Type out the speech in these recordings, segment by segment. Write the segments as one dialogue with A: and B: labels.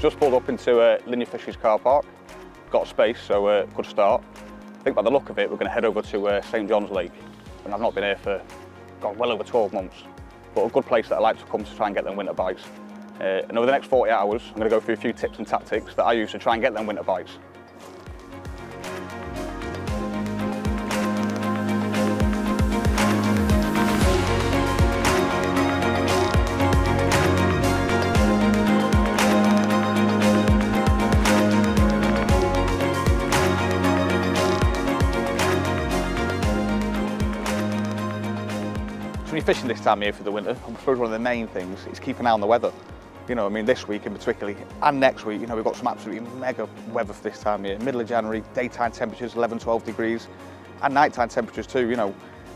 A: Just pulled up into Linear Fisheries car park. Got space, so good start. I think by the look of it, we're going to head over to St John's Lake. And I've not been here for, God, well over 12 months. But a good place that I like to come to try and get them winter bites. And over the next 40 hours, I'm going to go through a few tips and tactics that I use to try and get them winter bites. When you're fishing this time of year for the winter, I suppose one of the main things is keeping an eye on the weather. You know, I mean, this week in particular, and next week, you know, we've got some absolutely mega weather for this time of year. Middle of January, daytime temperatures 11, 12 degrees, and nighttime temperatures too, you know.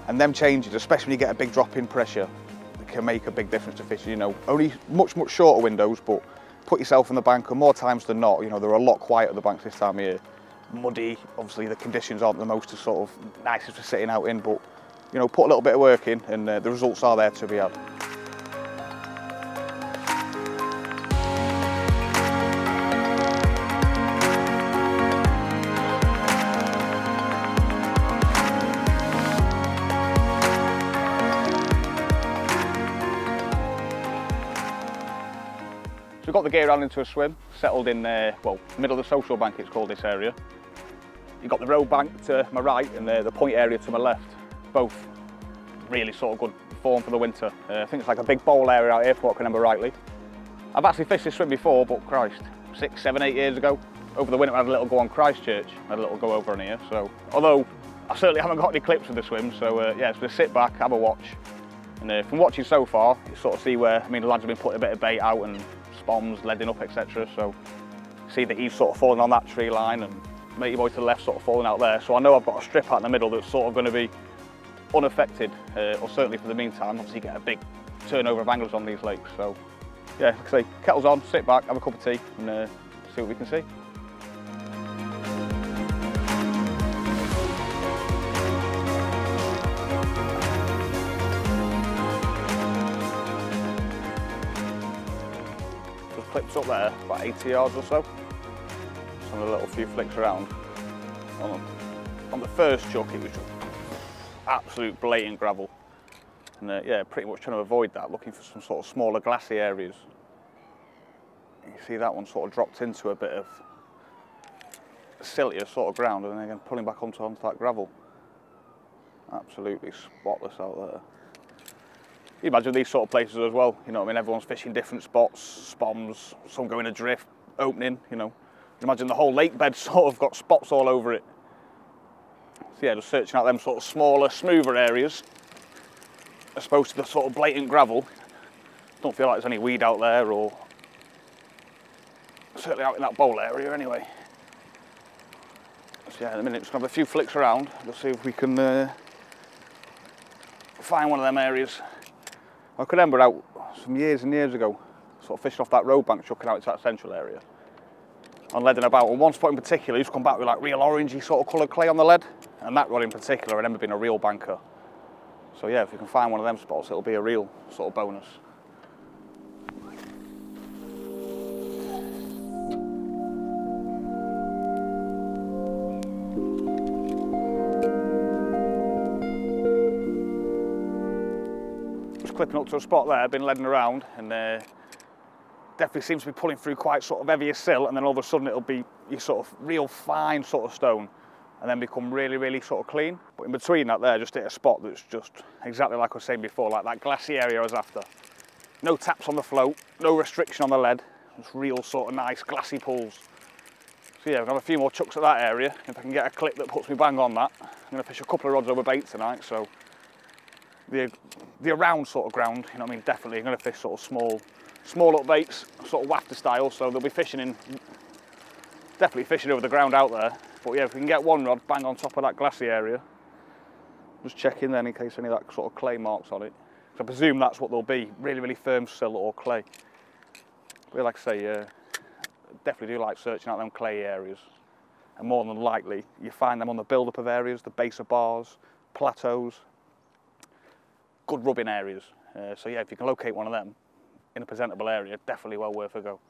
A: And them changes, especially when you get a big drop in pressure, can make a big difference to fishing, you know. Only much shorter windows, but put yourself on the bank, and more times than not, you know, they're a lot quieter the banks this time of year. Muddy, obviously the conditions aren't the most sort of nicest for sitting out in, but you know, put a little bit of work in and the results are there to be had. So we've got the gear around into a swim, settled in, well, middle of the social bank it's called this area. You've got the road bank to my right and the point area to my left. Both really sort of good form for the winter. I think it's like a big bowl area out here, if I can remember rightly. I've actually fished this swim before, but Christ, 6, 7, 8 years ago. Over the winter I had a little go on Christchurch, I had a little go over on here. So, although I certainly haven't got any clips of the swim, so yeah, it's going to sit back, have a watch. And from watching so far, you sort of see where, I mean, the lads have been putting a bit of bait out and spoms, leading up, etc. So, see that he's sort of falling on that tree line and matey boy to the left sort of falling out there. So I know I've got a strip out in the middle that's sort of going to be unaffected, or certainly for the meantime. Obviously you get a big turnover of anglers on these lakes, so yeah, like I say, kettle's on, sit back, have a cup of tea and see what we can see. Just clips up there, about 80 yards or so. Just having a little few flicks around. On the first chuck it was just absolute blatant gravel, and yeah, pretty much trying to avoid that, looking for some sort of smaller glassy areas. You see that one sort of dropped into a bit of siltier sort of ground, and then again pulling back onto that gravel. Absolutely spotless out there. You imagine these sort of places as well, you know what I mean, everyone's fishing different spots, spoms, some going adrift, opening, you know. Imagine the whole lake bed sort of got spots all over it. So yeah, just searching out them sort of smaller, smoother areas, as opposed to the sort of blatant gravel. Don't feel like there's any weed out there, or certainly out in that bowl area anyway. So yeah, in a minute, just gonna have a few flicks around. Let's see if we can find one of them areas. I could remember out some years and years ago, sort of fishing off that road bank, chucking out into that central area. On leading about, and one spot in particular, he's come back with like real orangey sort of coloured clay on the lead, and that rod in particular, I remember being a real banker. So yeah, if you can find one of them spots, it'll be a real sort of bonus. Just clipping up to a spot there, been leading around, and definitely seems to be pulling through quite sort of heavier sill, and then all of a sudden it'll be your sort of real fine sort of stone and then become really sort of clean. But in between that there, just hit a spot that's just exactly like I was saying before, like that glassy area I was after. No taps on the float, no restriction on the lead, just real sort of nice glassy pulls. So yeah, we're gonna have a few more chucks at that area. If I can get a clip that puts me bang on that, I'm gonna fish a couple of rods over bait tonight, so the around sort of ground, you know what I mean, definitely I'm gonna fish sort of small up baits, sort of wafter style, so they'll be fishing in, definitely fishing over the ground out there. But yeah, if we can get one rod bang on top of that glassy area, just check in then in case any of that sort of clay marks on it. So I presume that's what they'll be, really firm sill or clay. But like I say, definitely do like searching out them clay areas. And more than likely, you find them on the build-up of areas, the base of bars, plateaus, good rubbing areas. So yeah, if you can locate one of them in a presentable area, definitely well worth a go.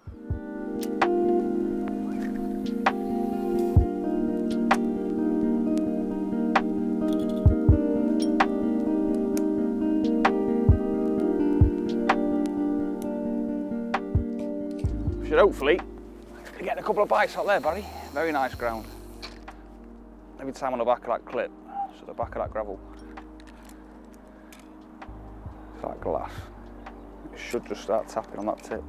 A: Should hopefully get a couple of bites out there, Barry. Very nice ground. Every time on the back of that clip, so the back of that gravel. It's like glass. It should just start tapping on that tip.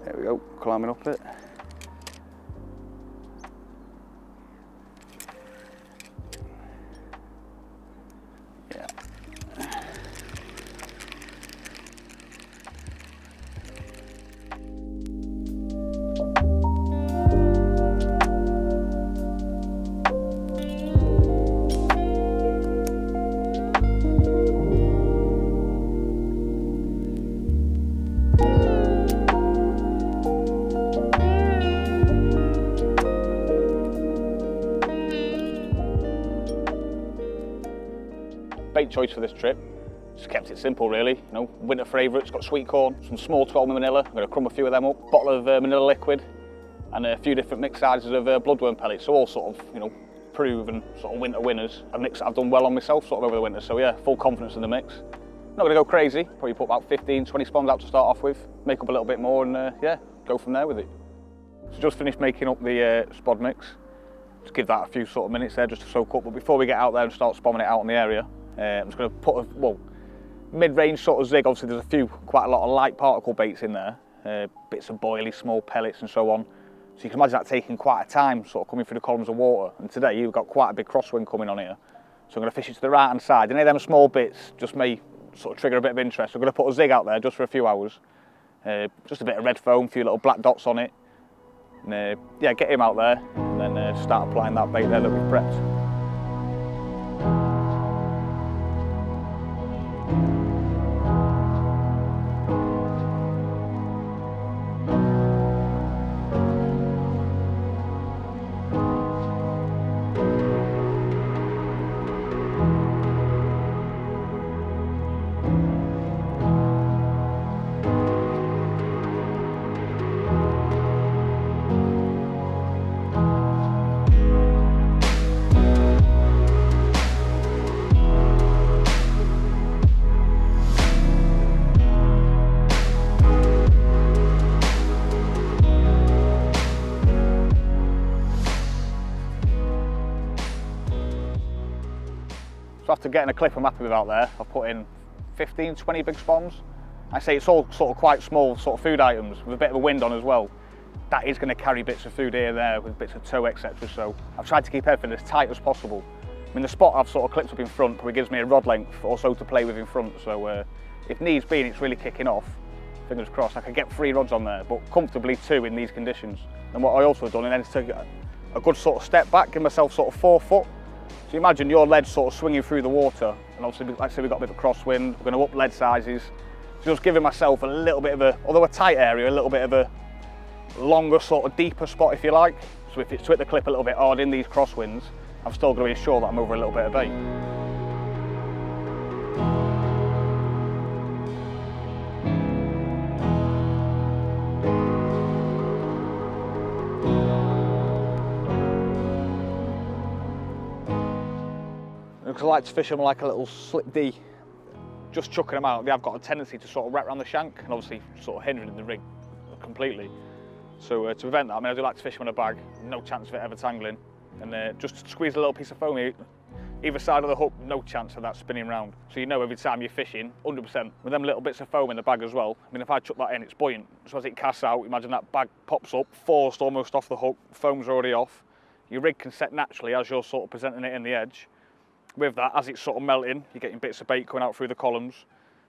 A: There we go, climbing up it. Yeah. Bait choice for this trip, just kept it simple really, you know, winter favourites, got sweet corn, some small 12mm manila, I'm going to crumb a few of them up, bottle of manila liquid and a few different mixed sizes of bloodworm pellets, so all sort of, you know, proven sort of winter winners, a mix that I've done well on myself sort of over the winter, so yeah, full confidence in the mix. Not going to go crazy, probably put about 15-20 spawns out to start off with, make up a little bit more and yeah, go from there with it. So just finished making up the spod mix, just give that a few sort of minutes there just to soak up, but before we get out there and start spamming it out in the area, I'm just going to put a mid-range sort of zig. Obviously there's quite a lot of light particle baits in there, bits of boily, small pellets and so on. So you can imagine that taking quite a time sort of coming through the columns of water. And today you've got quite a big crosswind coming on here. So I'm going to fish it to the right hand side. Any of them small bits just may sort of trigger a bit of interest. So I'm going to put a zig out there just for a few hours. Just a bit of red foam, a few little black dots on it. And yeah, get him out there and then start applying that bait there that we've prepped. So after getting a clip I'm happy with out there, I've put in 15-20 big spawns. I say it's all sort of quite small sort of food items with a bit of a wind on as well. That is going to carry bits of food here and there with bits of tow, etc. So I've tried to keep everything as tight as possible. I mean the spot I've sort of clipped up in front probably gives me a rod length or so to play with in front. So if needs be and it's really kicking off, fingers crossed, I could get 3 rods on there, but comfortably 2 in these conditions. And what I also done is to get a good sort of step back, give myself sort of 4 foot. So you imagine your lead sort of swinging through the water, and obviously, like I said, we've got a bit of a crosswind, we're going to up lead sizes. So just giving myself a little bit of a, although a tight area, a little bit of a longer sort of deeper spot if you like. So if it's to hit the clip a little bit hard in these crosswinds, I'm still going to ensure that I'm over a little bit of bait. Because I like to fish them like a little slip D, just chucking them out. They have got a tendency to sort of wrap around the shank and obviously sort of hindering the rig completely. So to prevent that, I mean, I do like to fish them in a bag, no chance of it ever tangling, and just squeeze a little piece of foam either side of the hook, no chance of that spinning round. So you know every time you're fishing, 100%, with them little bits of foam in the bag as well. I mean, if I chuck that in, it's buoyant. So as it casts out, imagine that bag pops up, forced almost off the hook, foam's already off. Your rig can set naturally as you're sort of presenting it in the edge. With that, as it's sort of melting, you're getting bits of bait coming out through the columns.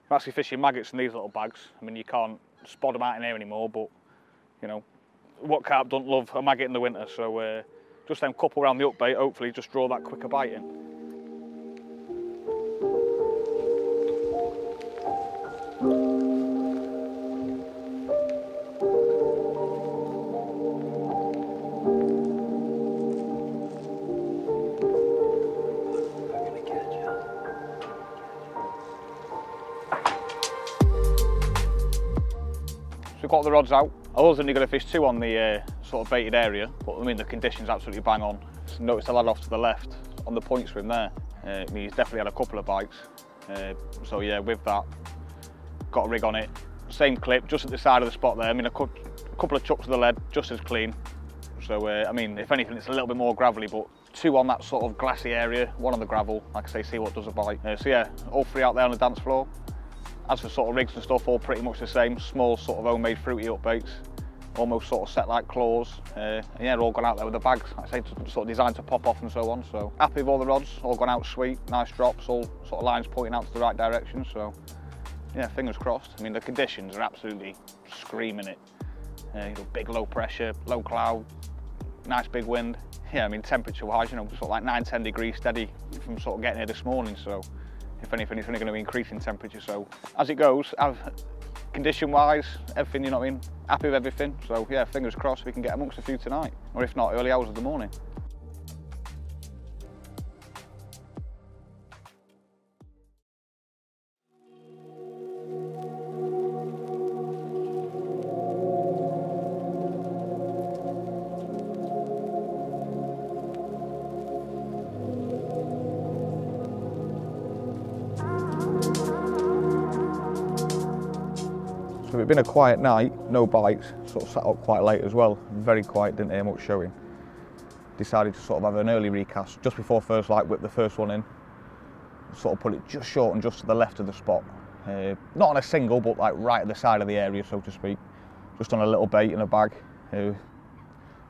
A: You're actually fishing maggots in these little bags. I mean, you can't spot them out in here anymore, but, you know, what carp don't love a maggot in the winter? So just them couple around the up bait, hopefully just draw that quicker bite in. We've got the rods out, I was only going to fish 2 on the sort of baited area, but I mean the conditions absolutely bang on. Just noticed the lad off to the left on the point swim there. I mean, he's definitely had a couple of bites. So yeah, with that, got a rig on it. Same clip, just at the side of the spot there. I mean, a couple of chucks of the lead, just as clean. So I mean, if anything, it's a little bit more gravelly, but 2 on that sort of glassy area, 1 on the gravel. Like I say, see what does a bite. So yeah, all 3 out there on the dance floor. As for sort of rigs and stuff, all pretty much the same. Small sort of homemade fruity up baits, almost sort of set like claws. And yeah, they're all gone out there with the bags, like I say, sort of designed to pop off and so on. So happy with all the rods, all gone out sweet, nice drops, all sort of lines pointing out to the right direction. So yeah, fingers crossed. I mean, the conditions are absolutely screaming it. You know, big low pressure, low cloud, nice big wind. Yeah, I mean, temperature wise, you know, sort of like 9–10 degrees steady from sort of getting here this morning. So if anything, it's only going to be increasing temperature. So as it goes, condition wise, everything, you know what I mean, happy with everything. So yeah, fingers crossed we can get amongst a few tonight, or if not, early hours of the morning. So it's been a quiet night, no bites, sort of sat up quite late as well, very quiet, didn't hear much showing. Decided to sort of have an early recast just before first light, whip the first one in, sort of put it just short and just to the left of the spot. Not on a single, but like right at the side of the area, so to speak, just on a little bait in a bag.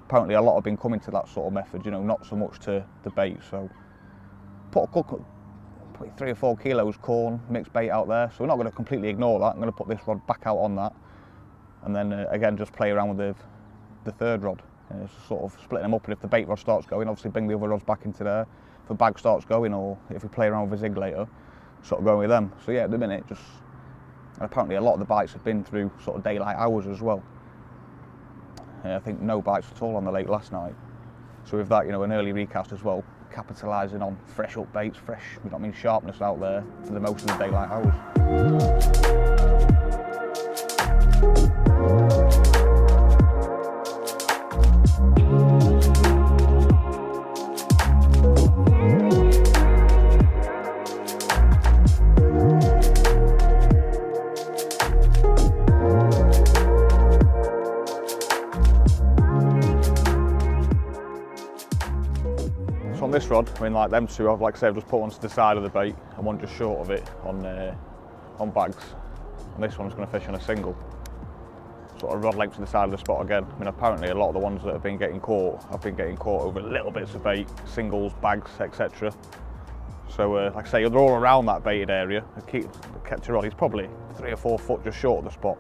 A: Apparently a lot have been coming to that sort of method, you know, not so much to the bait, so put a couple, probably 3 or 4 kilos corn, mixed bait out there, so we're not going to completely ignore that. I'm going to put this rod back out on that, and then again just play around with the third rod, sort of splitting them up, and if the bait rod starts going, obviously bring the other rods back into there. If the bag starts going, or if we play around with a zig later, sort of going with them. So yeah, at the minute, just, and apparently a lot of the bites have been through sort of daylight hours as well. I think no bites at all on the lake last night. So with that, you know, an early recast as well, capitalising on fresh up baits, fresh, you know what I mean, sharpness out there for the most of the daylight hours. On this rod, I mean, like them 2, I've, like I said, I've just put one to the side of the bait and one just short of it on bags. And this one's going to fish on a single, sort of rod length to the side of the spot again. I mean, apparently a lot of the ones that have been getting caught have been getting caught over little bits of bait, singles, bags, etc. So, like I say, they're all around that baited area. The catch rod, he's probably 3 or 4 foot just short of the spot.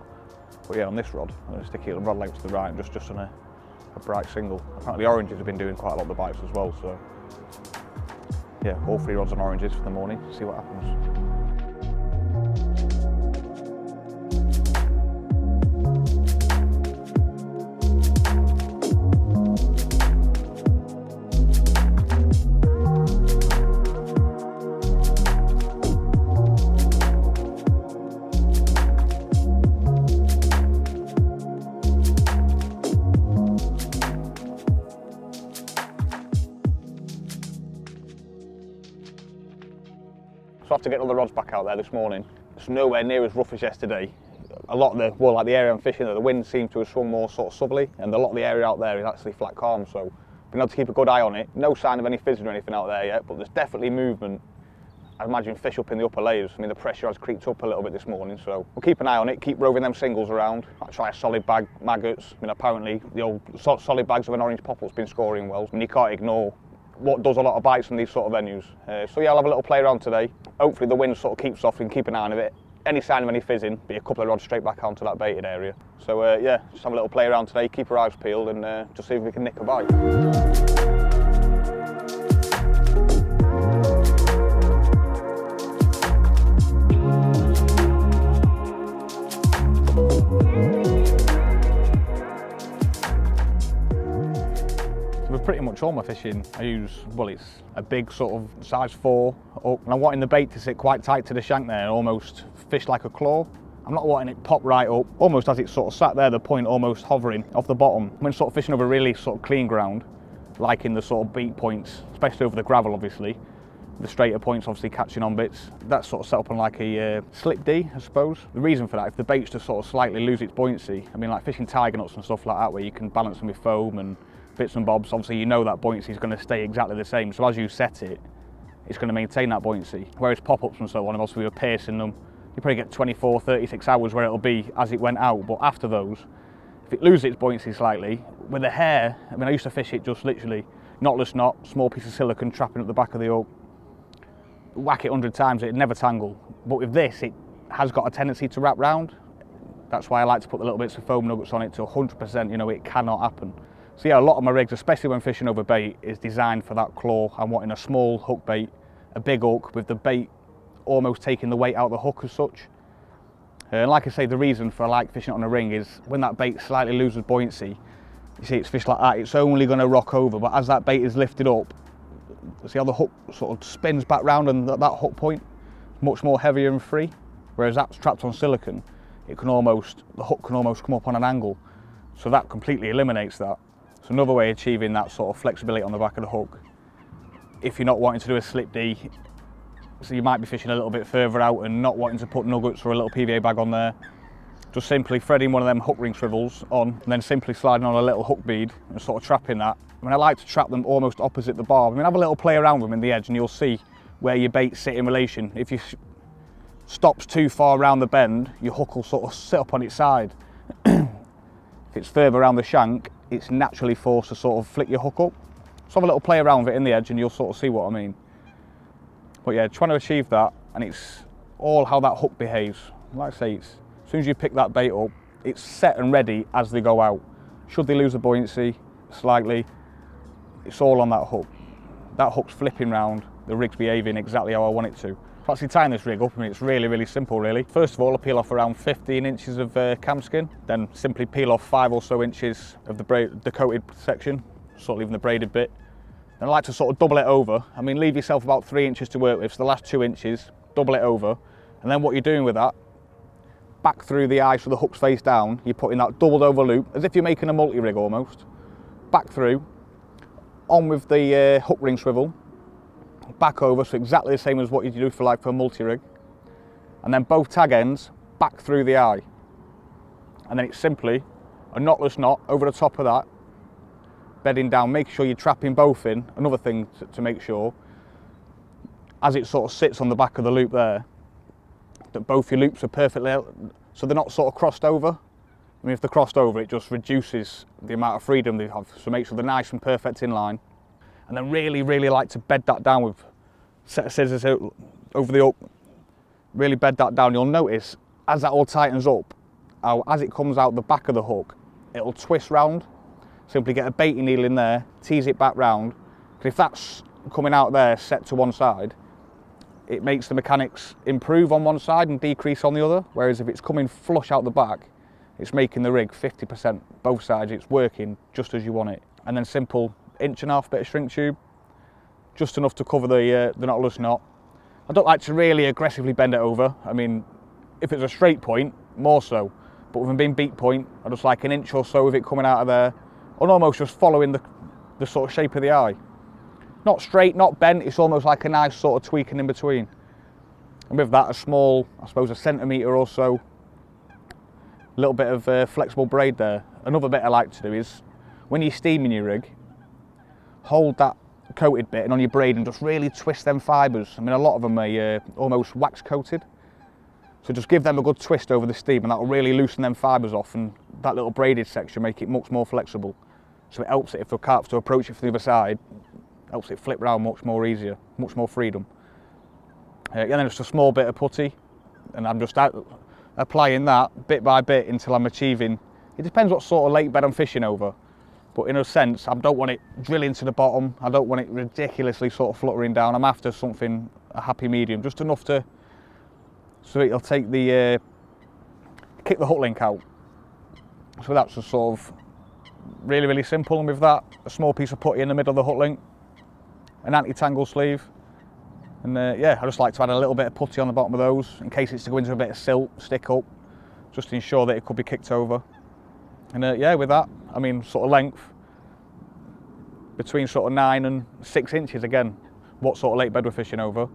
A: But yeah, on this rod, I'm going to stick it rod length to the right and just on a bright single. Apparently oranges have been doing quite a lot of the bites as well, so yeah, all 3 rods on oranges for the morning, see what happens. So after getting all the rods back out there this morning, it's nowhere near as rough as yesterday. A lot of the, well, like the area I'm fishing, the wind seems to have swung more sort of southerly, and a lot of the area out there is actually flat calm, so been able to keep a good eye on it. No sign of any fizzing or anything out there yet, but there's definitely movement. I imagine fish up in the upper layers. I mean, the pressure has creeped up a little bit this morning, so we'll keep an eye on it, keep roving them singles around. I'll try a solid bag, maggots. I mean, apparently the old solid bags of an orange popple's been scoring well. I mean, you can't ignore what does a lot of bites from these sort of venues. So yeah, I'll have a little play around today. Hopefully the wind sort of keeps off and keep an eye on it. Any sign of any fizzing, be a couple of rods straight back onto that baited area. So yeah, just have a little play around today, keep our eyes peeled, and just see if we can nick a bite. Pretty much all my fishing, I use, well, it's a big sort of size 4 up, and I'm wanting the bait to sit quite tight to the shank there and almost fish like a claw. I'm not wanting it pop right up, almost as it's sort of sat there, the point almost hovering off the bottom. When sort of fishing over really sort of clean ground, like in the sort of beat points, especially over the gravel obviously, the straighter points obviously catching on bits, that's sort of set up on like a slip D, I suppose. The reason for that, if the bait's to sort of slightly lose its buoyancy, I mean like fishing tiger nuts and stuff like that where you can balance them with foam and bits and bobs, obviously you know that buoyancy is going to stay exactly the same, so as you set it, it's going to maintain that buoyancy. Whereas pop-ups and so on, obviously we were piercing them, you probably get 24, 36 hours where it'll be as it went out, but after those, if it loses its buoyancy slightly, with the hair, I mean I used to fish it just literally, knotless knot, small piece of silicone trapping at the back of the hook, whack it 100 times, it'd never tangle. But with this, it has got a tendency to wrap round. That's why I like to put the little bits of foam nuggets on it to 100%, you know, it cannot happen. So yeah, a lot of my rigs, especially when fishing over bait, is designed for that claw. I'm wanting a small hook bait, a big hook with the bait almost taking the weight out of the hook as such. And like I say, the reason for I like fishing it on a ring is when that bait slightly loses buoyancy, you see it's fish like that, it's only going to rock over, but as that bait is lifted up, see how the hook sort of spins back round and that hook point much more heavier and free, whereas that's trapped on silicone, it can almost, the hook can almost come up on an angle, so that completely eliminates that. So another way of achieving that sort of flexibility on the back of the hook, if you're not wanting to do a slip D, so you might be fishing a little bit further out and not wanting to put nuggets or a little PVA bag on there, just simply threading one of them hook ring swivels on and then simply sliding on a little hook bead and sort of trapping that. I mean, I like to trap them almost opposite the barb. I mean, have a little play around with them in the edge and you'll see where your baits sit in relation. If you stops too far around the bend, your hook will sort of sit up on its side. If it's further around the shank, it's naturally forced to sort of flick your hook up. So have a little play around with it in the edge and you'll sort of see what I mean. But yeah, trying to achieve that, and it's all how that hook behaves. Like I say, it's, as soon as you pick that bait up, it's set and ready as they go out. Should they lose the buoyancy slightly, it's all on that hook. That hook's flipping round, the rig's behaving exactly how I want it to. For actually tying this rig up, I mean, it's really, really simple really. First of all, I'll peel off around 15 inches of cam skin, then simply peel off 5 or so inches of the coated section, sort of leaving the braided bit. Then I like to sort of double it over. I mean, leave yourself about 3 inches to work with, so the last 2 inches, double it over. And then what you're doing with that, back through the eye so the hook's face down, you're putting that doubled over loop, as if you're making a multi-rig almost. Back through, on with the hook ring swivel, back over, so exactly the same as what you do for a multi-rig. And then both tag ends, back through the eye. And then it's simply a knotless knot over the top of that, bedding down, make sure you're trapping both in. Another thing to make sure, as it sort of sits on the back of the loop there, that both your loops are perfectly, so they're not sort of crossed over. I mean, if they're crossed over, it just reduces the amount of freedom they have, so make sure they're nice and perfect in line. And then really, really like to bed that down with a set of scissors over the hook, really bed that down. You'll notice, as that all tightens up, how as it comes out the back of the hook, it'll twist round. Simply get a baiting needle in there, tease it back round, because if that's coming out there set to one side, it makes the mechanics improve on one side and decrease on the other, whereas if it's coming flush out the back, it's making the rig 50% both sides, it's working just as you want it. And then simple 1.5 inch bit of shrink tube, just enough to cover the knotless knot. I don't like to really aggressively bend it over. I mean, if it's a straight point, more so, but with them being beat point, I just like 1 inch or so of it coming out of there, and almost just following the sort of shape of the eye. Not straight, not bent, it's almost like a nice sort of tweaking in between. And with that, a small, I suppose a centimetre or so, a little bit of flexible braid there. Another bit I like to do is, when you're steaming your rig, hold that coated bit and on your braid and just really twist them fibres. I mean, a lot of them are almost wax coated. So just give them a good twist over the steam and that will really loosen them fibres off, and that little braided section make it much more flexible. So it helps it, if the carp's to approach it from the other side, helps it flip round much more easier, much more freedom. And then just a small bit of putty, and I'm just applying that bit by bit until I'm achieving, it depends what sort of lake bed I'm fishing over, but in a sense, I don't want it drilling to the bottom, I don't want it ridiculously sort of fluttering down. I'm after something, a happy medium, just enough to, so it'll take the, kick the hook link out. So that's a sort of really, really simple, and with that, a small piece of putty in the middle of the hook link, an anti-tangle sleeve, and yeah, I just like to add a little bit of putty on the bottom of those in case it's to go into a bit of silt, stick up. just to ensure that it could be kicked over. And yeah, with that, I mean, sort of length between sort of 9 and 6 inches again, what sort of lake bed we're fishing over.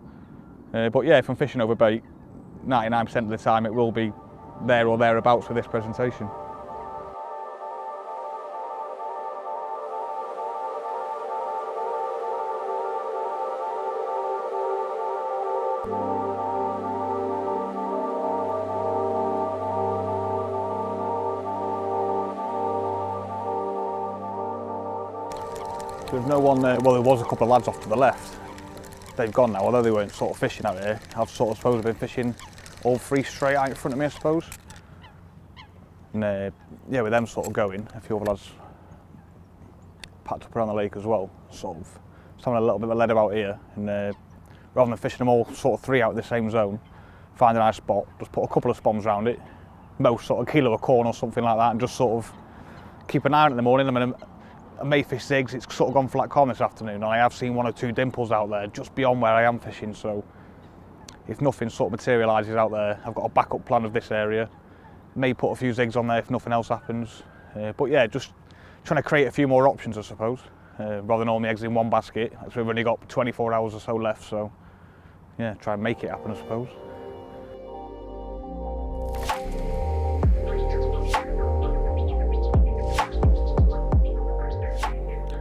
A: But yeah, if I'm fishing over bait, 99% of the time it will be there or thereabouts for this presentation. There's no one there. Well, there was a couple of lads off to the left. They've gone now, although they weren't sort of fishing out here. I've sort of suppose I've been fishing all three straight out in front of me, I suppose. And yeah, with them sort of going, a few other lads packed up around the lake as well. Sort of just having a little bit of a lead about here, and rather than fishing them all sort of three out of the same zone, find a nice spot, just put a couple of spoms around it, most sort of kilo of corn or something like that, and just sort of keep an eye on it in the morning. I mean, I may fish zigs, it's sort of gone flat calm this afternoon, and I have seen 1 or 2 dimples out there just beyond where I am fishing, so if nothing sort of materialises out there, I've got a backup plan of this area. May put a few zigs on there if nothing else happens, but yeah, just trying to create a few more options, I suppose, rather than all my eggs in one basket. So we've only got 24 hours or so left, so yeah, try and make it happen, I suppose.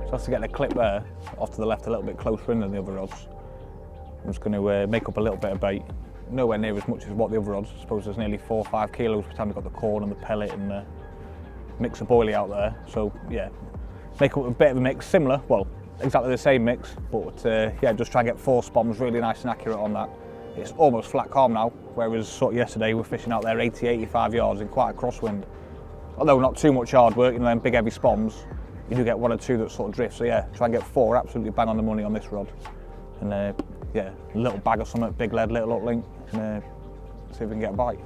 A: So that's to get the clip there, off to the left a little bit closer in than the other rods. I'm just going to make up a little bit of bait. Nowhere near as much as what the other rods. I suppose there's nearly 4 or 5 kilos by the time we've got the corn and the pellet and the mix of boilie out there. So yeah, make up a bit of a mix, similar, well, exactly the same mix, but yeah, just try and get 4 spoms really nice and accurate on that. It's almost flat calm now, whereas sort of yesterday we were fishing out there 80, 85 yards in quite a crosswind. Although not too much hard work, you know, them big heavy spoms, you do get 1 or 2 that sort of drift. So yeah, try and get 4 absolutely bang on the money on this rod. And yeah, a little bag of something, big lead, little up link, and see if we can get a bite.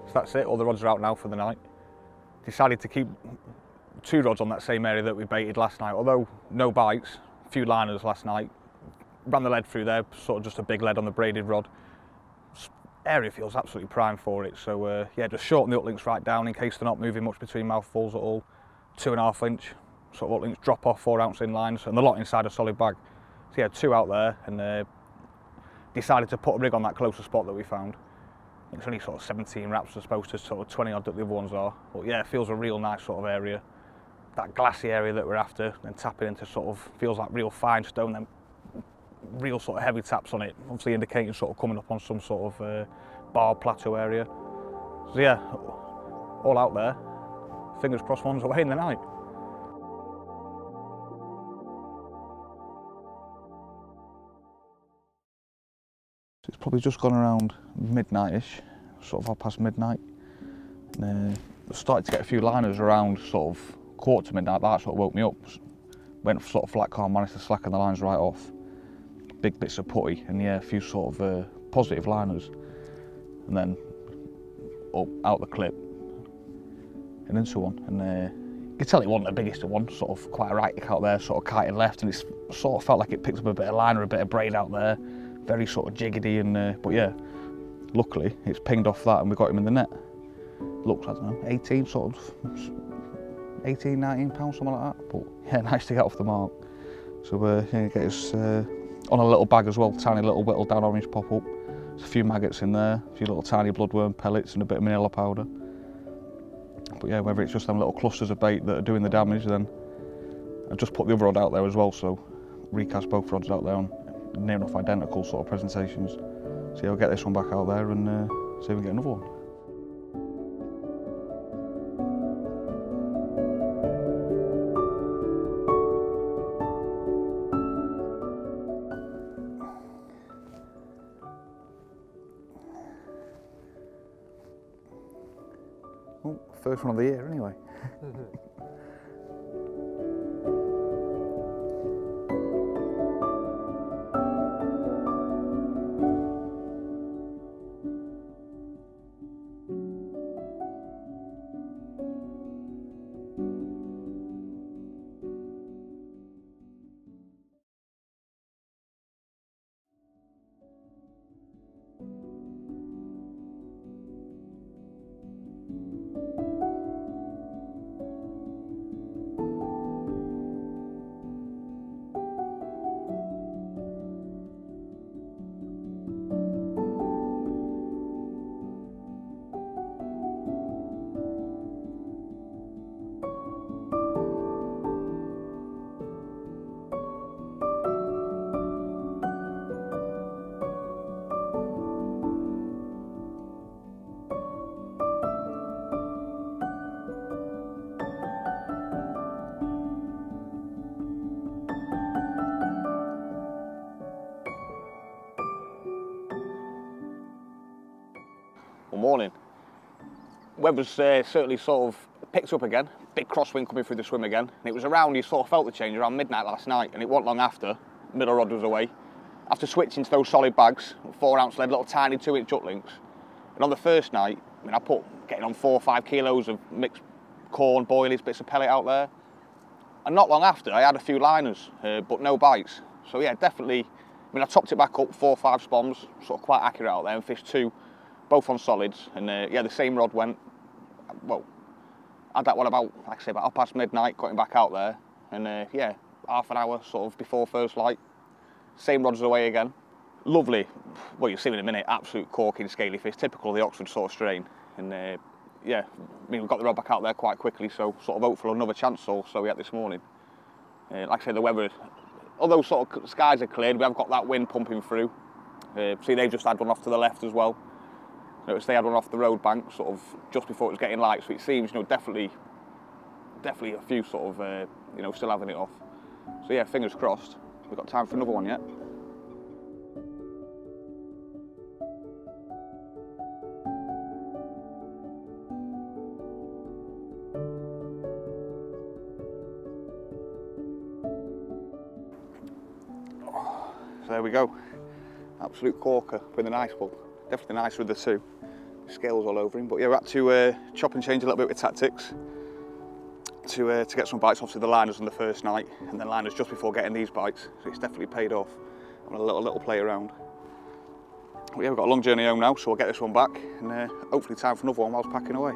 A: So that's it, all the rods are out now for the night. Decided to keep 2 rods on that same area that we baited last night, although no bites, a few liners last night. Ran the lead through there, sort of just a big lead on the braided rod. Area feels absolutely prime for it, so yeah, just shorten the uplinks right down in case they're not moving much between mouthfuls at all. 2.5 inch sort of uplinks, drop off 4 ounce inlines, and the lot inside a solid bag. So yeah, 2 out there, and decided to put a rig on that closer spot that we found. It's only sort of 17 wraps as opposed to sort of 20 odd that the other ones are, but yeah, it feels a real nice sort of area. That glassy area that we're after, and tapping into sort of feels like real fine stone, then real sort of heavy taps on it, obviously indicating sort of coming up on some sort of bar plateau area. So yeah, all out there, fingers crossed one's away in the night. It's probably just gone around midnight-ish, sort of 5 past midnight. Started to get a few liners around sort of 1/4 to midnight. That sort of woke me up. Went sort of flat calm, managed to slacken the lines right off. Big bits of putty, and yeah, a few sort of positive liners. And then up, out the clip, and into one. And you could tell it wasn't the biggest of one, sort of quite a right kick out there, sort of kiting left, and it sort of felt like it picked up a bit of liner, a bit of braid out there. Very sort of jiggedy, and but yeah, luckily it's pinged off that and we got him in the net. Looks, I don't know, 18 sort of 18, 19 pounds, something like that. But yeah, nice to get off the mark. So yeah, get us on a little bag as well, tiny little whittled down orange pop up. There's a few maggots in there, a few little tiny bloodworm pellets and a bit of manila powder. But yeah, whether it's just them little clusters of bait that are doing the damage, then I just put the other rod out there as well, so recast both rods out there on near enough identical sort of presentations. So yeah, I'll get this one back out there and see if we can get another one. Oh, first one of the year anyway.
B: beautiful morning. Weather's certainly sort of picked up again. Big crosswind coming through the swim again. And it was around, you sort of felt the change around midnight last night, and it wasn't long after, middle rod was away. After switching to those solid bags, 4 ounce lead, little tiny 2-inch hook links. And on the first night, I mean, I put getting on 4 or 5 kilos of mixed corn, boilies, bits of pellet out there. And not long after, I had a few liners, but no bites. So yeah, definitely, I mean, I topped it back up, 4 or 5 spoms, sort of quite accurate out there, and fished 2, both on solids. And yeah, the same rod went, well, I had that one about, like I say, about 5:30 midnight, got him back out there. And yeah, half an hour sort of before first light, same rods away again. Lovely, well, you'll see in a minute, absolute corking scaly fish, typical of the Oxford sort of strain. And yeah, I mean, we got the rod back out there quite quickly, so sort of hopeful another chance or so we had this morning. Like I say, the weather, although sort of skies are cleared, we have got that wind pumping through. See, they've just had one off to the left as well. Notice they had one off the road bank, sort of just before it was getting light, so it seems, you know, definitely a few sort of, you know, still having it off. So yeah, fingers crossed. We've got time for another one yet. So there we go, absolute corker with a nice one. Definitely nicer of the two. Scales all over him, but yeah, we had to chop and change a little bit with tactics to get some bites. Obviously the liners on the first night, and then liners just before getting these bites, so it's definitely paid off. I'm a little play around. But yeah, we've got a long journey home now, so we'll get this one back, and hopefully time for another one whilst packing away.